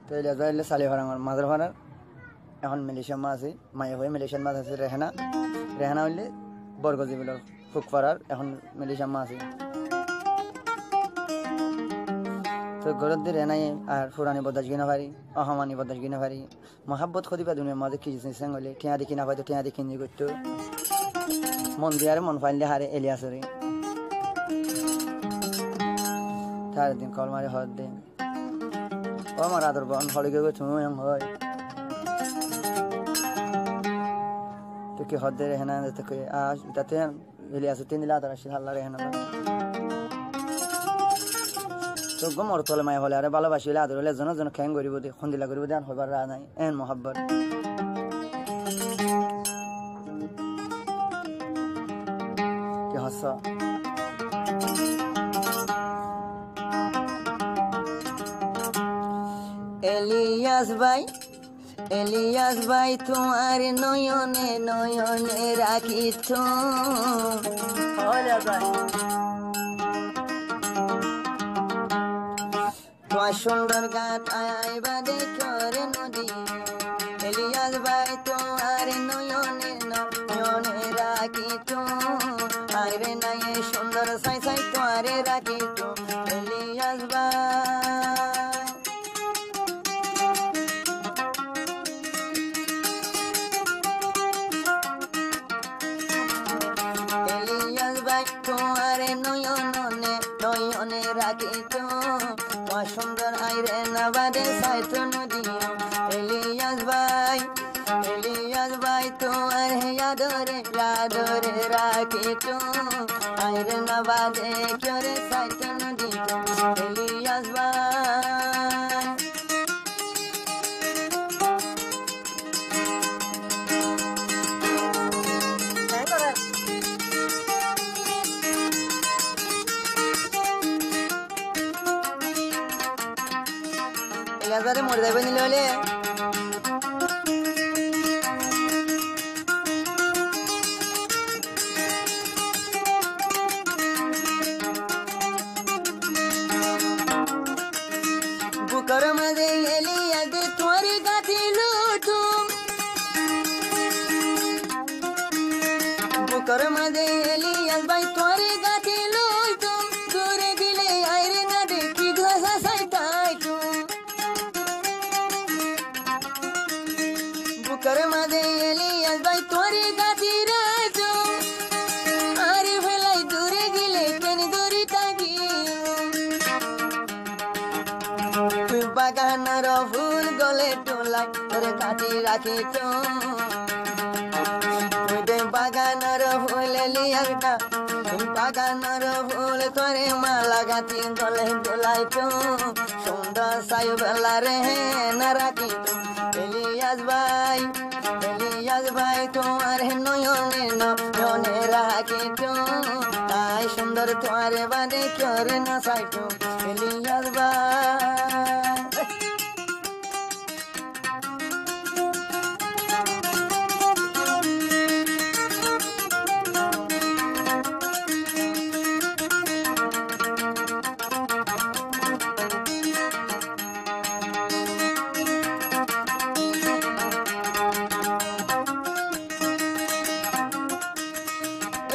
তো ইলিয়াস ভাই সালি ভাড়ার মাদার ভাড়ার এখন মালয়েশিয়ার মাছ আছে মায়ে হয়ে মালয়েশিয়ার মাছ আছে রেহানা রেহানা হইলে বরগজিবিলর ফুকপাড়ার এখন মালয়েশিয়ার মাছ আছে তো গরত দিয়ে রেহানাই আর ফুরানি বদাস কিনা পারি অহমানি বদাস কিনা পারি মহাব্বত খদিবা দুনিয়ার মাঝে কি জিনিস হলে টিয়া দেখি না পাইতো টিয়া দেখি নি করতো মন দিয়ে মন ফাইলে হারে এলিয়াসরে তার দিন কল মারি হর দিন ও আমার আদর বন হলে গেছে তুমি হয় তো কি হর দিয়ে রেহানা তো আজ তাতে এলিয়াস 3 দিন আদর আসি হাল্লা রেহানা তো গমর তলে মায় হলে আরে ভালোবাসি হলে আদর হলে জন খ্যাং করিব দে খন্দিলা করিব দে আর হবার রা নাই এন মোহাব্বত কি হস এলিয়াস ভাই তোমার নয়নে নয়নে রাখিত তোমার সুন্দর গাত আইবা দেখরে নদী এলিয়াস ভাই তোমার নয়নে নয়নে রাখিত আরে নাই সুন্দর সাই সাই তোমারে রাখিত এলিয়াস ভাই তোমারে নয়নে নয়নে রাখিত তোমার সুন্দর আইরে নাবাদে সাইতো নদী এলিয়াস ভাই তোমার আদরে আদরে রাখিত আইরে নাবাদে করে সাইতো নদী এলিয়াস ভাই এলাকাতে মরে যাবে নিলে হলে বুকের মাঝে এলিয়াস তোর গাথি লুটু বুকের মাঝে এলিয়াস ভাই তোর গাথি লুটু দূরে গেলে আইরে না দেখি ঘাসা সাইতাই বুকের মাঝে এলিয়াস ভাই তোরে গাছি রাজো আরে ফেলাই দূরে গেলে কেন দূরে থাকি তুই বাগানার ফুল গলে টোলাই তোরে কাটি রাখি তো বাগানার ফুল এলিয়াস না বাগানার ফুল তোরে মালা গাছি গলে টোলাই তো সুন্দর সাই বেলা রে না রাখি তো এলিয়াস ভাই তোমার নয়নে নয়নে রাখিত তাই সুন্দর তোমার বাদে করে না সাইতো এলিয়াস ভাই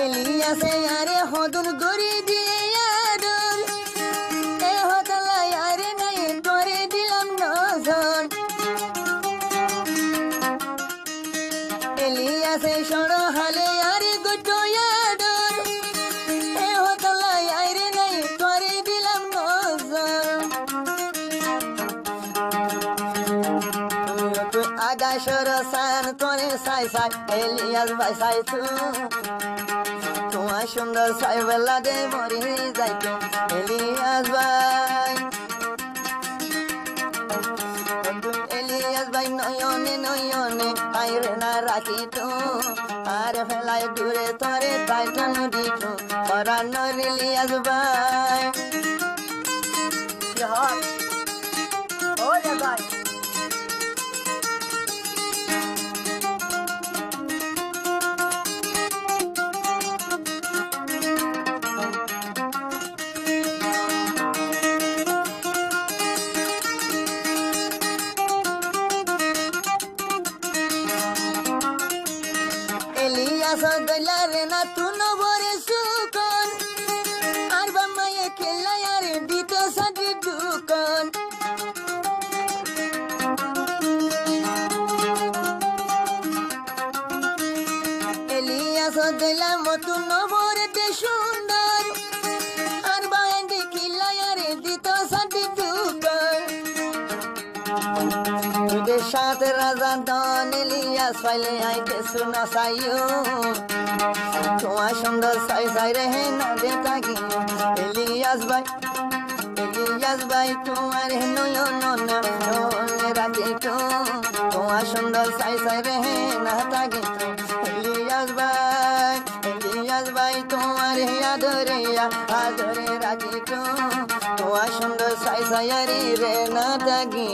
এলিয়াসে আরে হদুন গরি দিয়ে আদর এ হতলাই আরে নাই করে দিলাম নজন এলিয়াসে সড় হালে আরে গুটো আদর এ হতলাই আরে নাই করে দিলাম নজন তুই আগাশর সান করে সাই সাই এলিয়াস ভাই সাই তোমার সুন্দর সাইবেলা দে মরি যাইতো এলিয়াস ভাই নয়নে নয়নে আইরে না রাখিত আর ফেলাই দূরে তরে তাইতো নদীত পরানোর এলিয়াস ভাই ভাই এলিয়াস দইলা রে না তু নবরে সুকন আর বামায়ে খেলাই আর দিত সাদি দুকন এলিয়াস দইলা মতু নবরে তে সুন্দর আর বান্ডি খেলাই আর দিত সাদি দুকন तुझे साथ राजा दान एलियास पाइले आइके सुना साइयो तुम्हार सुंदर साई साई रहे ना देता की एलियास भाई तुम्हारे नयो नोना नोने राखे तो तुम्हार सुंदर साई साई रहे ना ताकी एलियास भाई तुम्हारे आदरे राखे तो তোমার সুন্দর সাই সাইয়ারি রে না থাকি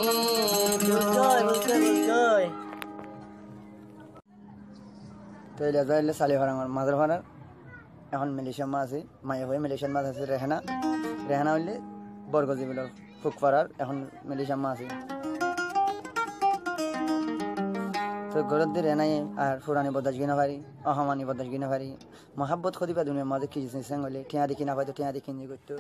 তো এলিয়াস ভাই সালি ভাড়া আমার মাদার ভাড়ার এখন মালয়েশিয়ার মাছ আছে মায়ে হয়ে মালয়েশিয়ার মাছ আছে রেহানা হইলে বরগজিবিলর ফুকপাড়ার এখন মালয়েশিয়ার মাছ আছে তো ঘরত দিয়ে রেহানাই আর ফুরানি বদাস গিনা পারি অহমানি বদাস গিনা পারি মহাব্বত খদিবা দুনিয়ার মাঝে কি জিনিস হলে ঠেয়া দেখি না পাই তো ঠেয়া দেখি করতো